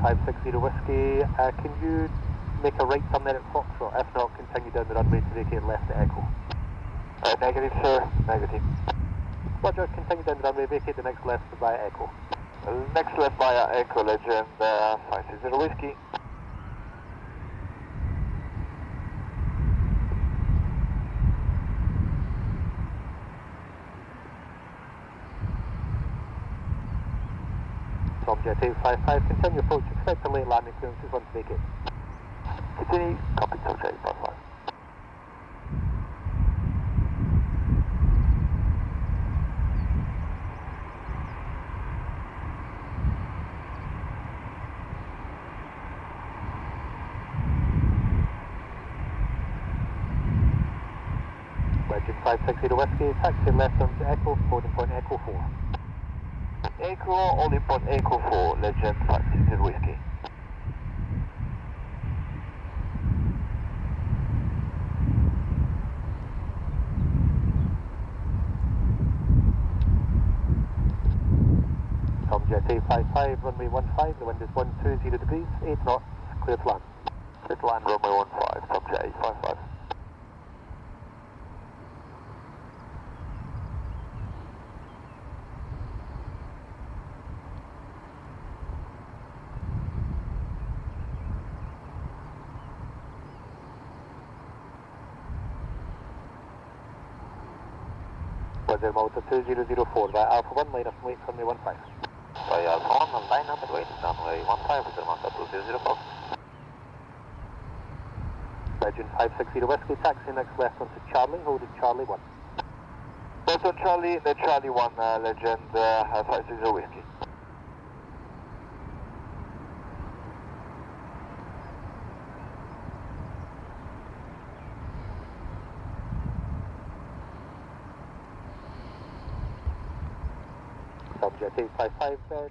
560 Whiskey, can you make a right turn there at Foxtrot? If not, continue down the runway to vacate left at Echo. Negative, sir. Negative. Roger, continue down the runway, vacate the next left via Echo. Next left via Echo, Legend 560 Whiskey. Tom Jet 855, continue approach, expect a late landing clearances once vacate. Continue, copy Tom Jet 855. Legend 560 Whiskey, taxi left onto Echo, holding point Echo 4. Echo, holding point Echo 4, Legend 560 Whiskey. Tom Jet 855, runway 15, the wind is 120 degrees, 8 knots, clear to land. Clear to land, runway 15, Tom Jet 855. Weather Malta 2004 by Alpha 1, line up and wait for runway 15. By Alpha 1, line up and wait, runway 15, Weather Malta 2004. Legend 560 Whiskey, taxi next left onto Charlie, holding Charlie 1. Left on Charlie, the Charlie 1, Legend 560 Whiskey. Tom Jet 855,